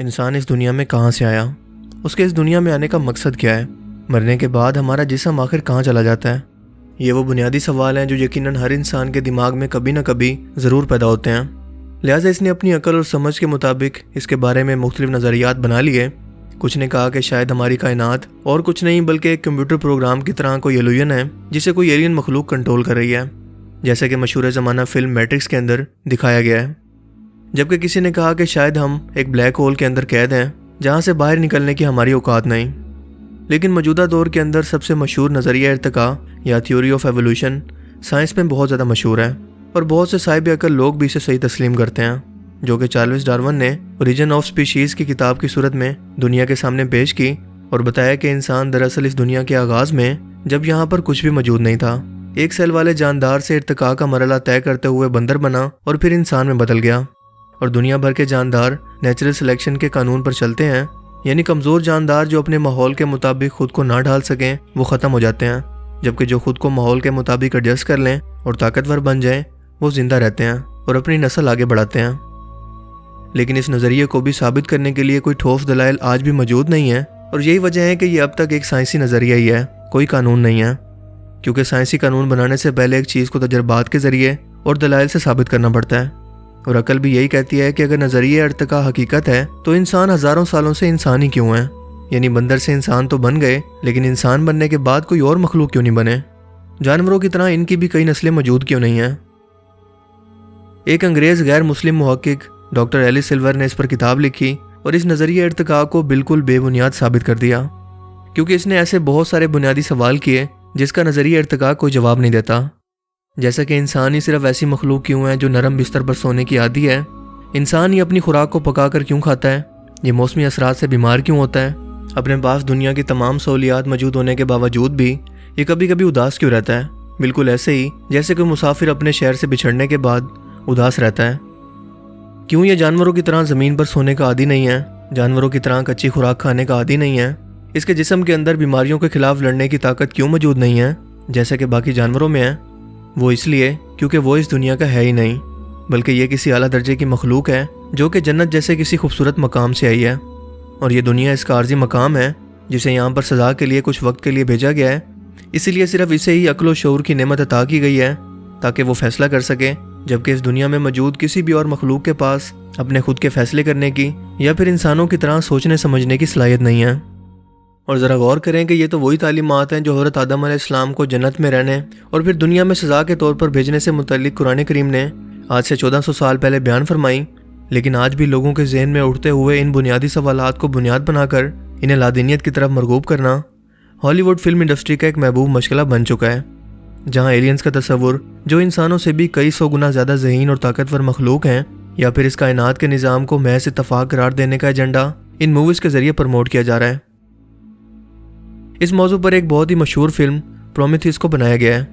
इंसान इस दुनिया में कहाँ से आया, उसके इस दुनिया में आने का मकसद क्या है, मरने के बाद हमारा जिस्म आखिर कहाँ चला जाता है। ये वो बुनियादी सवाल हैं जो यकीनन हर इंसान के दिमाग में कभी ना कभी ज़रूर पैदा होते हैं। लिहाजा इसने अपनी अकल और समझ के मुताबिक इसके बारे में मुख्तलिफ नज़रियात बना लिए। कुछ ने कहा कि शायद हमारी कायनात और कुछ नहीं बल्कि एक कंप्यूटर प्रोग्राम की तरह कोई एलियन है जिसे कोई एलियन मखलूक कंट्रोल कर रही है, जैसे कि मशहूर ज़माना फिल्म मैट्रिक्स के अंदर दिखाया गया है। जबकि किसी ने कहा कि शायद हम एक ब्लैक होल के अंदर कैद हैं जहाँ से बाहर निकलने की हमारी औकात नहीं। लेकिन मौजूदा दौर के अंदर सबसे मशहूर नज़रिया इर्तिका या थ्योरी ऑफ एवोल्यूशन साइंस में बहुत ज़्यादा मशहूर है और बहुत से साहिब अकल लोग भी इसे सही तस्लीम करते हैं, जो कि चार्ल्स डार्विन ने ओरिजिन ऑफ स्पीशीज़ की किताब की सूरत में दुनिया के सामने पेश की और बताया कि इंसान दरअसल इस दुनिया के आगाज़ में, जब यहाँ पर कुछ भी मौजूद नहीं था, एक सेल वाले जानदार से इर्तिका का मरहला तय करते हुए बंदर बना और फिर इंसान में बदल गया। और दुनिया भर के जानदार नेचुरल सिलेक्शन के कानून पर चलते हैं, यानी कमज़ोर जानदार जो अपने माहौल के मुताबिक खुद को ना ढाल सकें वो ख़त्म हो जाते हैं, जबकि जो खुद को माहौल के मुताबिक एडजस्ट कर लें और ताकतवर बन जाएं वो ज़िंदा रहते हैं और अपनी नस्ल आगे बढ़ाते हैं। लेकिन इस नज़रिए को भी साबित करने के लिए कोई ठोस दलाइल आज भी मौजूद नहीं है और यही वजह है कि ये अब तक एक साइंसी नज़रिया ही है, कोई कानून नहीं है। क्योंकि साइंसी कानून बनाने से पहले एक चीज़ को तजर्बात के ज़रिए और दलाइल से साबित करना पड़ता है। और अकल भी यही कहती है कि अगर नज़रिया इर्तिका हकीकत है तो इंसान हज़ारों सालों से इंसान ही क्यों है, यानी बंदर से इंसान तो बन गए, लेकिन इंसान बनने के बाद कोई और मखलूक क्यों नहीं बने, जानवरों की तरह इनकी भी कई नस्लें मौजूद क्यों नहीं हैं। एक अंग्रेज़ गैर मुस्लिम मुहक्किक डॉक्टर एलिस सिल्वर ने इस पर किताब लिखी और इस नज़रिया इर्तिका को बिल्कुल बेबुनियाद साबित कर दिया, क्योंकि इसने ऐसे बहुत सारे बुनियादी सवाल किए जिसका नज़रिया इर्तिका कोई जवाब नहीं देता। जैसे कि इंसान ही सिर्फ ऐसी मखलूक क्यों है जो नरम बिस्तर पर सोने की आदी है, इंसान ही अपनी खुराक को पकाकर क्यों खाता है, ये मौसमी असरात से बीमार क्यों होता है, अपने पास दुनिया की तमाम सहूलियात मौजूद होने के बावजूद भी ये कभी कभी उदास क्यों रहता है, बिल्कुल ऐसे ही जैसे कोई मुसाफिर अपने शहर से बिछड़ने के बाद उदास रहता है। क्यों ये जानवरों की तरह ज़मीन पर सोने का आदी नहीं है, जानवरों की तरह कच्ची खुराक खाने का आदी नहीं है, इसके जिस्म के अंदर बीमारियों के खिलाफ लड़ने की ताकत क्यों मौजूद नहीं है जैसे कि बाकी जानवरों में है। वो इसलिए क्योंकि वो इस दुनिया का है ही नहीं, बल्कि ये किसी आला दर्जे की मखलूक है जो कि जन्नत जैसे किसी खूबसूरत मकाम से आई है। और ये दुनिया इसका आर्जी मकाम है जिसे यहाँ पर सज़ा के लिए कुछ वक्त के लिए भेजा गया है, इसीलिए सिर्फ इसे ही अक्ल व शऊर की नेमत अता की गई है ताकि वो फैसला कर सके, जबकि इस दुनिया में मौजूद किसी भी और मखलूक के पास अपने खुद के फैसले करने की या फिर इंसानों की तरह सोचने समझने की सलाहियत नहीं है। और ज़रा गौर करें कि ये तो वही तालीमात हैं जो हज़रत आदम अलैहिस्सलाम को जन्नत में रहने और फिर दुनिया में सज़ा के तौर पर भेजने से मुतल्लिक़ कुरान करीम ने आज से 1400 साल पहले बयान फरमाई। लेकिन आज भी लोगों के जहन में उठते हुए इन बुनियादी सवालात को बुनियाद बनाकर इन्हें लादीनियत की तरफ मरगूब करना हॉलीवुड फिल्म इंडस्ट्री का एक महबूब मशगला बन चुका है, जहाँ एलियंस का तस्वुर जो इंसानों से भी कई सौ गुना ज़्यादा ज़हीन और ताकतवर मखलूक हैं, या फिर इस कायनात के निज़ाम को महज इत्तफाक करार देने का एजेंडा इन मूवीज़ के ज़रिए प्रमोट किया जा रहा है। इस मौजू पर एक बहुत ही मशहूर फिल्म प्रोमेथियस को बनाया गया है,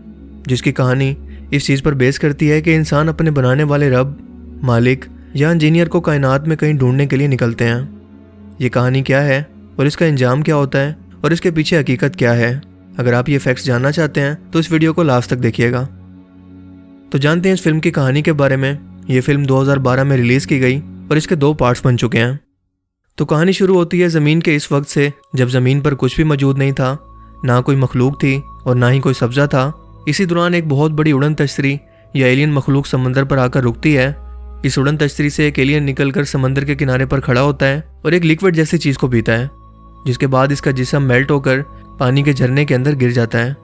जिसकी कहानी इस चीज़ पर बेस करती है कि इंसान अपने बनाने वाले रब, मालिक या इंजीनियर को कायनात में कहीं ढूंढने के लिए निकलते हैं। ये कहानी क्या है और इसका अंजाम क्या होता है और इसके पीछे हकीकत क्या है, अगर आप ये फैक्ट्स जानना चाहते हैं तो इस वीडियो को लास्ट तक देखिएगा। तो जानते हैं इस फिल्म की कहानी के बारे में। ये फिल्म 2012 में रिलीज़ की गई और इसके 2 पार्ट्स बन चुके हैं। तो कहानी शुरू होती है ज़मीन के इस वक्त से जब ज़मीन पर कुछ भी मौजूद नहीं था, ना कोई मखलूक थी और ना ही कोई सब्ज़ा था। इसी दौरान एक बहुत बड़ी उड़न तश्तरी या एलियन मखलूक समंदर पर आकर रुकती है। इस उड़न तश्तरी से एक एलियन निकलकर समंदर के किनारे पर खड़ा होता है और एक लिक्विड जैसी चीज़ को पीता है, जिसके बाद इसका जिस्म मेल्ट होकर पानी के झरने के अंदर गिर जाता है।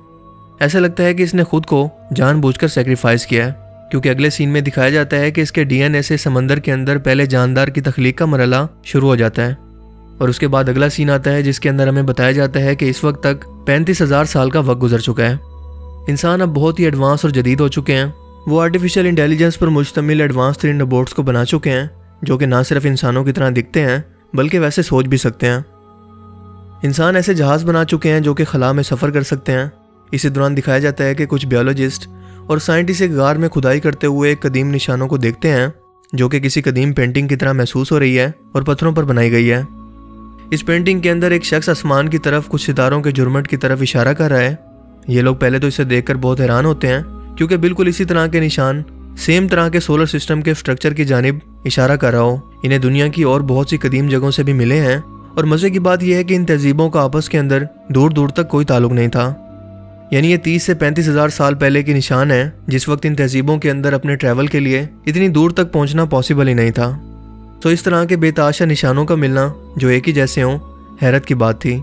ऐसा लगता है कि इसने खुद को जानबूझकर सेक्रीफाइस किया है, क्योंकि अगले सीन में दिखाया जाता है कि इसके डीएनए से समंदर के अंदर पहले जानदार की तख्लीक का मरहला शुरू हो जाता है। और उसके बाद अगला सीन आता है जिसके अंदर हमें बताया जाता है कि इस वक्त तक 35,000 साल का वक्त गुजर चुका है। इंसान अब बहुत ही एडवांस और जदीद हो चुके हैं। वो आर्टिफिशियल इंटेलिजेंस पर मुश्तमिल एडवांस तरीन रोबोट्स को बना चुके हैं, जो कि ना सिर्फ इंसानों की तरह दिखते हैं बल्कि वैसे सोच भी सकते हैं। इंसान ऐसे जहाज़ बना चुके हैं जो कि खला में सफ़र कर सकते हैं। इसी दौरान दिखाया जाता है कि कुछ बायोलॉजिस्ट और साइंटिस्ट एक गार में खुदाई करते हुए एक कदीम निशानों को देखते हैं, जो कि किसी कदीम पेंटिंग की तरह महसूस हो रही है और पत्थरों पर बनाई गई है। इस पेंटिंग के अंदर एक शख्स आसमान की तरफ कुछ सितारों के झुरमुट की तरफ इशारा कर रहा है। ये लोग पहले तो इसे देखकर बहुत हैरान होते हैं, क्योंकि बिल्कुल इसी तरह के निशान सेम तरह के सोलर सिस्टम के स्ट्रक्चर की जानिब इशारा कर रहा हो। इन्हें दुनिया की और बहुत सी कदीम जगहों से भी मिले हैं और मज़े की बात यह है कि इन तहजीबों का आपस के अंदर दूर दूर तक कोई ताल्लुक नहीं था। यानी ये 30 से 35 हज़ार साल पहले की निशान है, जिस वक्त इन तहजीबों के अंदर अपने ट्रैवल के लिए इतनी दूर तक पहुंचना पॉसिबल ही नहीं था। तो इस तरह के बेताशा निशानों का मिलना जो एक ही जैसे हों, हैरत की बात थी।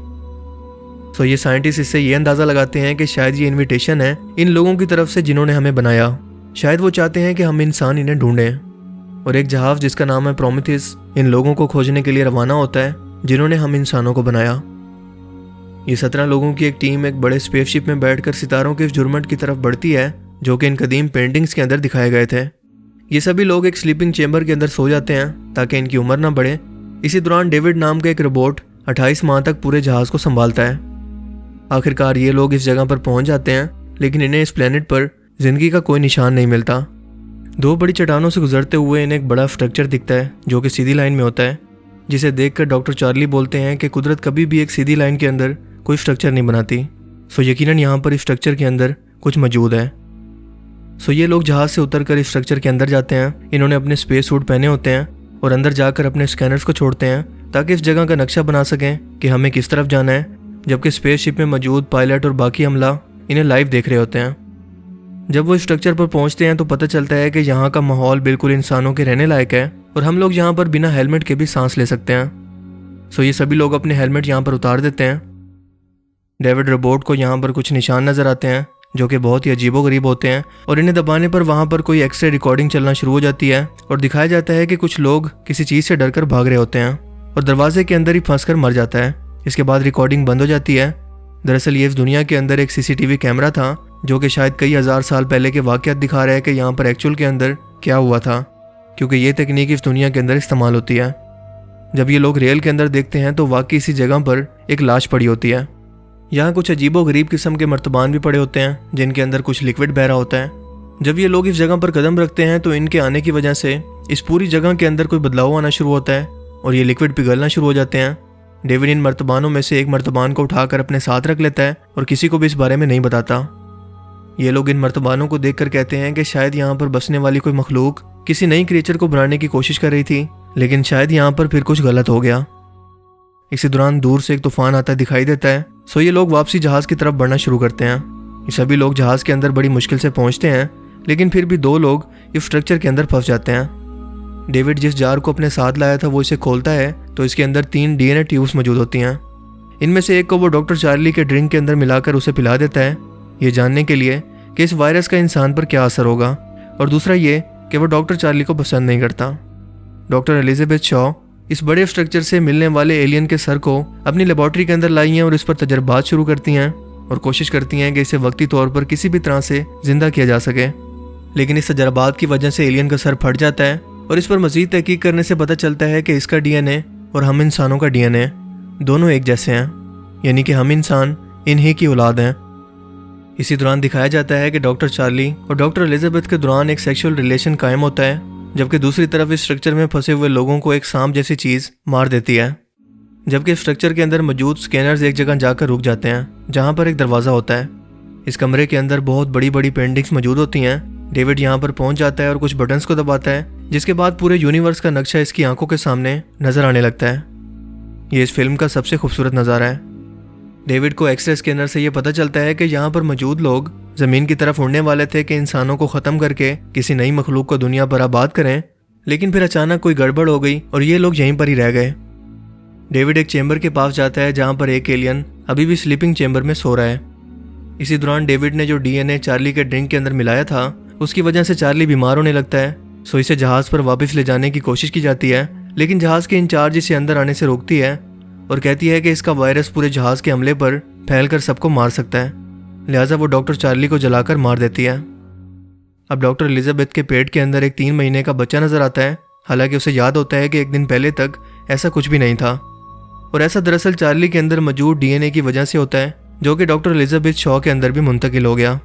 तो ये साइंटिस्ट इससे ये अंदाज़ा लगाते हैं कि शायद ये इन्विटेशन है इन लोगों की तरफ से जिन्होंने हमें बनाया। शायद वो चाहते हैं कि हम इंसान इन्हें ढूंढें और एक जहाज़ जिसका नाम है प्रोमेथियस इन लोगों को खोजने के लिए रवाना होता है जिन्होंने हम इंसानों को बनाया। ये 17 लोगों की एक टीम एक बड़े स्पेसशिप में बैठकर सितारों के झुरमुट की तरफ बढ़ती है जो कि इन कदीम पेंटिंग्स के अंदर दिखाए गए थे। ये सभी लोग एक स्लीपिंग चेंबर के अंदर सो जाते हैं ताकि इनकी उम्र ना बढ़े। इसी दौरान डेविड नाम का एक रोबोट 28 माह तक पूरे जहाज़ को संभालता है। आखिरकार ये लोग इस जगह पर पहुंच जाते हैं, लेकिन इन्हें इस प्लेनेट पर जिंदगी का कोई निशान नहीं मिलता। 2 बड़ी चट्टानों से गुजरते हुए इन्हें एक बड़ा स्ट्रक्चर दिखता है जो कि सीधी लाइन में होता है, जिसे देखकर डॉक्टर चार्ली बोलते हैं कि कुदरत कभी भी एक सीधी लाइन के अंदर कोई स्ट्रक्चर नहीं बनाती। सो यकीनन यहाँ पर इस स्ट्रक्चर के अंदर कुछ मौजूद है। सो ये लोग जहाज़ से उतरकर इस स्ट्रक्चर के अंदर जाते हैं। इन्होंने अपने स्पेस सूट पहने होते हैं और अंदर जाकर अपने स्कैनर्स को छोड़ते हैं ताकि इस जगह का नक्शा बना सकें कि हमें किस तरफ जाना है, जबकि स्पेसशिप में मौजूद पायलट और बाकी अमला इन्हें लाइव देख रहे होते हैं। जब वो स्ट्रक्चर पर पहुंचते हैं तो पता चलता है कि यहाँ का माहौल बिल्कुल इंसानों के रहने लायक है और हम लोग यहाँ पर बिना हेलमेट के भी सांस ले सकते हैं। सो ये सभी लोग अपने हेलमेट यहाँ पर उतार देते हैं। डेविड रोबोट को यहाँ पर कुछ निशान नज़र आते हैं जो कि बहुत ही अजीबोगरीब होते हैं और इन्हें दबाने पर वहाँ पर कोई एक्सरे रिकॉर्डिंग चलना शुरू हो जाती है और दिखाया जाता है कि कुछ लोग किसी चीज़ से डरकर भाग रहे होते हैं और दरवाजे के अंदर ही फंस कर मर जाता है। इसके बाद रिकॉर्डिंग बंद हो जाती है। दरअसल ये इस दुनिया के अंदर एक CCTV कैमरा था जो कि शायद कई हज़ार साल पहले के वाक़यात दिखा रहा है कि यहाँ पर एक्चुअल के अंदर क्या हुआ था, क्योंकि ये तकनीक इस दुनिया के अंदर इस्तेमाल होती है। जब ये लोग रेल के अंदर देखते हैं तो वाकई इसी जगह पर एक लाश पड़ी होती है। यहाँ कुछ अजीबोगरीब किस्म के मर्तबान भी पड़े होते हैं जिनके अंदर कुछ लिक्विड बह रहा होता है। जब ये लोग इस जगह पर कदम रखते हैं तो इनके आने की वजह से इस पूरी जगह के अंदर कोई बदलाव आना शुरू होता है और ये लिक्विड पिघलना शुरू हो जाते हैं। डेविड इन मर्तबानों में से एक मर्तबान को उठाकर अपने साथ रख लेता है और किसी को भी इस बारे में नहीं बताता। ये लोग इन मर्तबानों को देखकर कहते हैं कि शायद यहाँ पर बसने वाली कोई मखलूक किसी नई क्रिएचर को बनाने की कोशिश कर रही थी, लेकिन शायद यहाँ पर फिर कुछ गलत हो गया। इसी दौरान दूर से एक तूफान आता दिखाई देता है। सो ये लोग वापसी जहाज़ की तरफ बढ़ना शुरू करते हैं। ये सभी लोग जहाज़ के अंदर बड़ी मुश्किल से पहुँचते हैं, लेकिन फिर भी 2 लोग इस स्ट्रक्चर के अंदर फंस जाते हैं। डेविड जिस जार को अपने साथ लाया था वो इसे खोलता है तो इसके अंदर 3 DNA ट्यूब्स मौजूद होती हैं। इनमें से एक को वो डॉक्टर चार्ली के ड्रिंक के अंदर मिलाकर उसे पिला देता है, ये जानने के लिए कि इस वायरस का इंसान पर क्या असर होगा, और दूसरा ये कि वो डॉक्टर चार्ली को पसंद नहीं करता। डॉक्टर एलिजाबेथ शॉ इस बड़े स्ट्रक्चर से मिलने वाले एलियन के सर को अपनी लेबॉर्ट्री के अंदर लाई हैं और इस पर तजर्बात शुरू करती हैं और कोशिश करती हैं कि इसे वक्ती तौर पर किसी भी तरह से जिंदा किया जा सके। लेकिन इस तजर्बात की वजह से एलियन का सर फट जाता है और इस पर मजीद तहकीक करने से पता चलता है कि इसका DNA और हम इंसानों का DNA दोनों एक जैसे हैं, यानी कि हम इंसान इन्हीं की औलाद हैं। इसी दौरान दिखाया जाता है कि डॉक्टर चार्ली और डॉक्टर एलिजाबेथ के दौरान एक सेक्सुअल रिलेशन कायम होता है, जबकि दूसरी तरफ इस स्ट्रक्चर में फंसे हुए लोगों को एक सांप जैसी चीज़ मार देती है। जबकि स्ट्रक्चर के अंदर मौजूद स्कैनर्स एक जगह जाकर रुक जाते हैं जहाँ पर एक दरवाज़ा होता है। इस कमरे के अंदर बहुत बड़ी बड़ी पेंटिंग्स मौजूद होती हैं। डेविड यहाँ पर पहुँच जाता है और कुछ बटन्स को दबाता है, जिसके बाद पूरे यूनिवर्स का नक्शा इसकी आंखों के सामने नजर आने लगता है। ये इस फिल्म का सबसे खूबसूरत नज़ारा है। डेविड को एक्सरे स्कैनर से ये पता चलता है कि यहाँ पर मौजूद लोग ज़मीन की तरफ उड़ने वाले थे कि इंसानों को ख़त्म करके किसी नई मखलूक को दुनिया पर आबाद करें, लेकिन फिर अचानक कोई गड़बड़ हो गई और ये लोग यहीं पर ही रह गए। डेविड एक चेंबर के पास जाता है जहाँ पर एक एलियन अभी भी स्लीपिंग चेंबर में सो रहा है। इसी दौरान डेविड ने जो DNA चार्ली के ड्रिंक के अंदर मिलाया था उसकी वजह से चार्ली बीमार होने लगता है। सो इसे जहाज़ पर वापस ले जाने की कोशिश की जाती है, लेकिन जहाज़ के इंचार्ज इसे अंदर आने से रोकती है और कहती है कि इसका वायरस पूरे जहाज़ के हमले पर फैलकर सबको मार सकता है, लिहाजा वो डॉक्टर चार्ली को जलाकर मार देती है। अब डॉक्टर एलिजाबेथ के पेट के अंदर एक 3 महीने का बच्चा नजर आता है, हालांकि उसे याद होता है कि एक दिन पहले तक ऐसा कुछ भी नहीं था, और ऐसा दरअसल चार्ली के अंदर मौजूद DNA की वजह से होता है जो कि डॉक्टर एलिजाबेथ शॉ के अंदर भी मुंतकिल हो गया।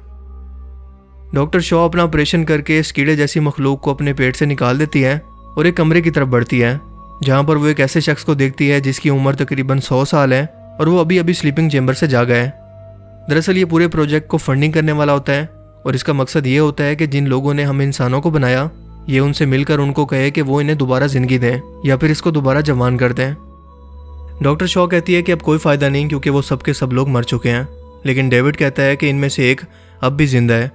डॉक्टर शॉ अपना ऑपरेशन करके इस कीड़े जैसी मखलूक को अपने पेट से निकाल देती है और एक कमरे की तरफ बढ़ती है जहाँ पर वो एक ऐसे शख्स को देखती है जिसकी उम्र तकरीबन 100 साल है और वो अभी अभी स्लीपिंग चेंबर से जागा है। दरअसल ये पूरे प्रोजेक्ट को फंडिंग करने वाला होता है और इसका मकसद ये होता है कि जिन लोगों ने हम इंसानों को बनाया, ये उनसे मिलकर उनको कहे कि वो इन्हें दोबारा ज़िंदगी दें या फिर इसको दोबारा जवान कर दें। डॉक्टर शॉ कहती है कि अब कोई फ़ायदा नहीं, क्योंकि वो सब के सब लोग मर चुके हैं। लेकिन डेविड कहता है कि इनमें से एक अब भी जिंदा है,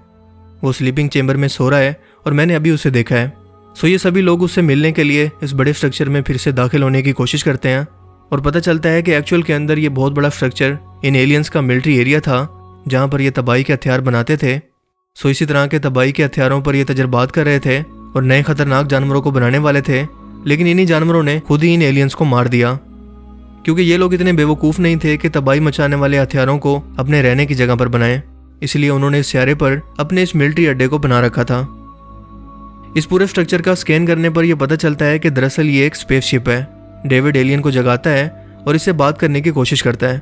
वो स्लीपिंग चेम्बर में सो रहा है और मैंने अभी उसे देखा है। सो ये सभी लोग उससे मिलने के लिए इस बड़े स्ट्रक्चर में फिर से दाखिल होने की कोशिश करते हैं और पता चलता है कि एक्चुअल के अंदर ये बहुत बड़ा स्ट्रक्चर इन एलियंस का मिलिट्री एरिया था, जहाँ पर ये तबाही के हथियार बनाते थे। सो इसी तरह के तबाही के हथियारों पर ये तजर्बात कर रहे थे और नए खतरनाक जानवरों को बनाने वाले थे। लेकिन इन्हीं जानवरों ने खुद ही इन एलियंस को मार दिया, क्योंकि ये लोग इतने बेवकूफ़ नहीं थे कि तबाही मचाने वाले हथियारों को अपने रहने की जगह पर बनाएं। इसलिए उन्होंने इस सियारे पर अपने इस मिलिट्री अड्डे को बना रखा था। इस पूरे स्ट्रक्चर का स्कैन करने पर यह पता चलता है कि दरअसल ये एक स्पेसशिप है। डेविड एलियन को जगाता है और इससे बात करने की कोशिश करता है,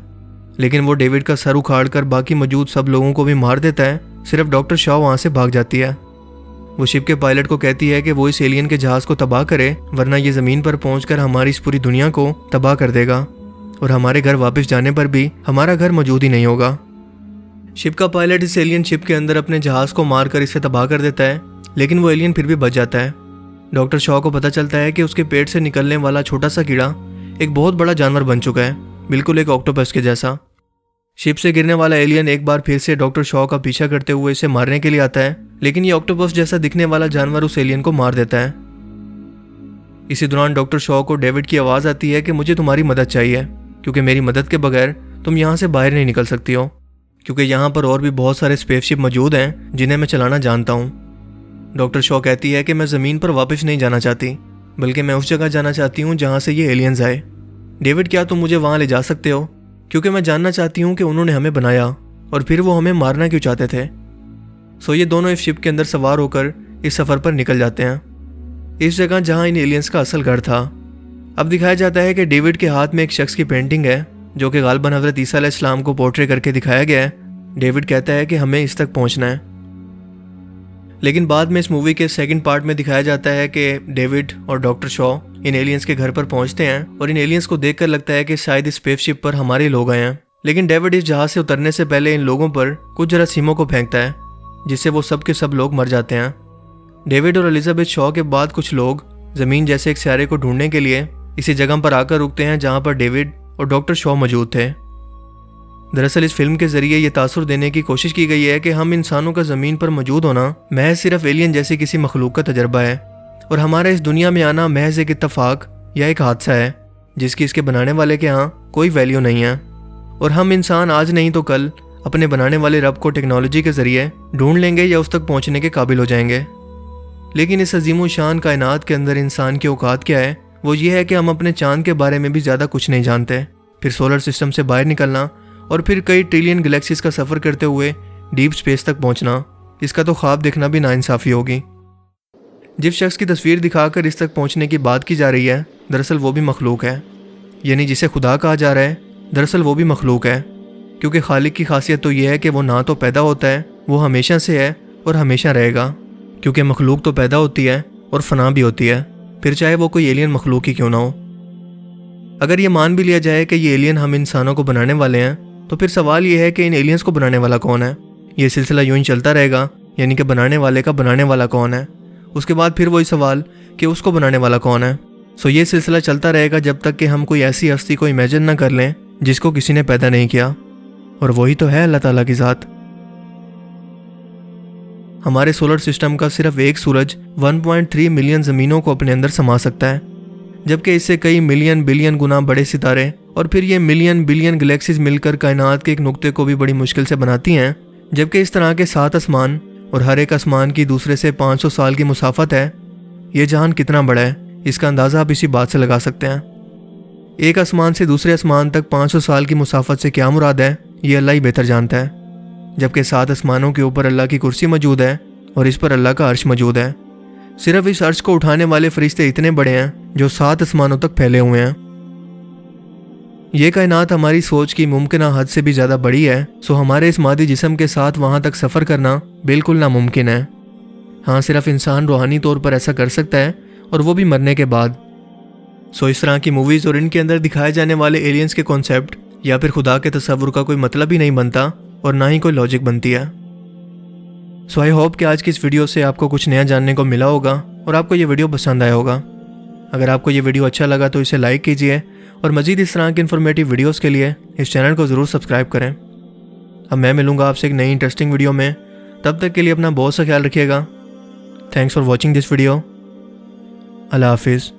लेकिन वो डेविड का सर उखाड़ कर बाकी मौजूद सब लोगों को भी मार देता है। सिर्फ डॉक्टर शॉ वहाँ से भाग जाती है। वो शिप के पायलट को कहती है कि वो इस एलियन के जहाज़ को तबाह करे, वरना ये ज़मीन पर पहुंचकर हमारी इस पूरी दुनिया को तबाह कर देगा और हमारे घर वापस जाने पर भी हमारा घर मौजूद ही नहीं होगा। शिप का पायलट इस एलियन शिप के अंदर अपने जहाज़ को मारकर इसे तबाह कर देता है, लेकिन वो एलियन फिर भी बच जाता है। डॉक्टर शॉ को पता चलता है कि उसके पेट से निकलने वाला छोटा सा कीड़ा एक बहुत बड़ा जानवर बन चुका है, बिल्कुल एक ऑक्टोपस के जैसा। शिप से गिरने वाला एलियन एक बार फिर से डॉक्टर शॉ का पीछा करते हुए इसे मारने के लिए आता है, लेकिन ये ऑक्टोपस जैसा दिखने वाला जानवर उस एलियन को मार देता है। इसी दौरान डॉक्टर शॉ को डेविड की आवाज़ आती है कि मुझे तुम्हारी मदद चाहिए, क्योंकि मेरी मदद के बगैर तुम यहाँ से बाहर नहीं निकल सकती हो, क्योंकि यहाँ पर और भी बहुत सारे स्पेसशिप मौजूद हैं जिन्हें मैं चलाना जानता हूँ। डॉक्टर शॉ कहती है कि मैं ज़मीन पर वापस नहीं जाना चाहती, बल्कि मैं उस जगह जाना चाहती हूँ जहाँ से ये एलियंस आए। डेविड, क्या तुम मुझे वहाँ ले जा सकते हो? क्योंकि मैं जानना चाहती हूँ कि उन्होंने हमें बनाया और फिर वो हमें मारना क्यों चाहते थे। सो ये दोनों इस शिप के अंदर सवार होकर इस सफ़र पर निकल जाते हैं, इस जगह जहाँ इन एलियंस का असल घर था। अब दिखाया जाता है कि डेविड के हाथ में एक शख्स की पेंटिंग है, जो कि गालिबन हज़रत ईसा अलैहिस्सलाम को पोर्ट्रे करके दिखाया गया है। डेविड कहता है कि हमें इस तक पहुँचना है, लेकिन बाद में इस मूवी के सेकंड पार्ट में दिखाया जाता है कि डेविड और डॉक्टर शॉ इन एलियंस के घर पर पहुंचते हैं और इन एलियंस को देखकर लगता है कि शायद इस स्पेसशिप पर हमारे लोग आए हैं। लेकिन डेविड इस जहाज से उतरने से पहले इन लोगों पर कुछ जरासीमों को फेंकता है, जिससे वो सब के सब लोग मर जाते हैं। डेविड और एलिजाबेथ शॉ के बाद कुछ लोग ज़मीन जैसे एक सियारे को ढूंढने के लिए इसी जगह पर आकर रुकते हैं जहाँ पर डेविड और डॉक्टर शॉ मौजूद थे। दरअसल इस फिल्म के जरिए ये तासुर देने की कोशिश की गई है कि हम इंसानों का ज़मीन पर मौजूद होना महज सिर्फ एलियन जैसी किसी मखलूक का तजर्बा है और हमारा इस दुनिया में आना महज एक इत्तफाक या एक हादसा है, जिसकी इसके बनाने वाले के यहाँ कोई वैल्यू नहीं है। और हम इंसान आज नहीं तो कल अपने बनाने वाले रब को टेक्नोलॉजी के ज़रिए ढूंढ लेंगे या उस तक पहुँचने के काबिल हो जाएंगे। लेकिन इस अजीम शान कायनात के अंदर इंसान की औकात क्या है? वो ये है कि हम अपने चाँद के बारे में भी ज़्यादा कुछ नहीं जानते, फिर सोलर सिस्टम से बाहर निकलना और फिर कई ट्रिलियन गैलेक्सीज का सफ़र करते हुए डीप स्पेस तक पहुंचना, इसका तो ख्वाब देखना भी नाइंसाफ़ी होगी। जिस शख्स की तस्वीर दिखाकर इस तक पहुंचने की बात की जा रही है, दरअसल वो भी मखलूक है, यानी जिसे खुदा कहा जा रहा है, दरअसल वो भी मखलूक है। क्योंकि खालिक की खासियत तो ये है कि वो ना तो पैदा होता है, वो हमेशा से है और हमेशा रहेगा। क्योंकि मखलूक तो पैदा होती है और फना भी होती है, फिर चाहे वो कोई एलियन मखलूक ही क्यों ना हो। अगर ये मान भी लिया जाए कि ये एलियन हम इंसानों को बनाने वाले हैं, तो फिर सवाल ये है कि इन एलियंस को बनाने वाला कौन है? ये सिलसिला यूं ही चलता रहेगा, यानी कि बनाने वाले का बनाने वाला कौन है, उसके बाद फिर वही सवाल कि उसको बनाने वाला कौन है। सो ये सिलसिला चलता रहेगा जब तक कि हम कोई ऐसी हस्ती को इमेजिन ना कर लें जिसको किसी ने पैदा नहीं किया, और वही तो है अल्लाह ताला की ज़ात। हमारे सोलर सिस्टम का सिर्फ एक सूरज 1.3 मिलियन ज़मीनों को अपने अंदर समा सकता है, जबकि इससे कई मिलियन बिलियन गुना बड़े सितारे और फिर ये मिलियन बिलियन गैलेक्सीज मिलकर कायनात के एक नुक्ते को भी बड़ी मुश्किल से बनाती हैं। जबकि इस तरह के 7 आसमान और हर एक आसमान की दूसरे से 500 साल की मुसाफत है। ये जहान कितना बड़ा है, इसका अंदाज़ा आप इसी बात से लगा सकते हैं। एक आसमान से दूसरे आसमान तक 500 साल की मुसाफत से क्या मुराद है, ये अल्लाह ही बेहतर जानता है। जबकि 7 आसमानों के ऊपर अल्लाह की कुर्सी मौजूद है और इस पर अल्लाह का अर्श मौजूद है। सिर्फ इस अर्श को उठाने वाले फरिश्ते इतने बड़े हैं जो 7 आसमानों तक फैले हुए हैं। ये कायनात हमारी सोच की मुमकिन हद से भी ज़्यादा बड़ी है, सो हमारे इस मादी जिस्म के साथ वहाँ तक सफ़र करना बिल्कुल नामुमकिन है। हाँ, सिर्फ इंसान रूहानी तौर पर ऐसा कर सकता है, और वो भी मरने के बाद। सो इस तरह की मूवीज़ और इनके अंदर दिखाए जाने वाले एलियंस के कॉन्सेप्ट या फिर खुदा के तस्वुर का कोई मतलब ही नहीं बनता और ना ही कोई लॉजिक बनती है। सो आई होप कि आज की इस वीडियो से आपको कुछ नया जानने को मिला होगा और आपको ये वीडियो पसंद आया होगा। अगर आपको ये वीडियो अच्छा लगा तो इसे लाइक कीजिए और मज़ीद इस तरह की इन्फॉर्मेटिव वीडियोस के लिए इस चैनल को ज़रूर सब्सक्राइब करें। अब मैं मिलूँगा आपसे एक नई इंटरेस्टिंग वीडियो में। तब तक के लिए अपना बहुत सा ख्याल रखिएगा। Thanks for watching this video. अल्लाह हाफिज़।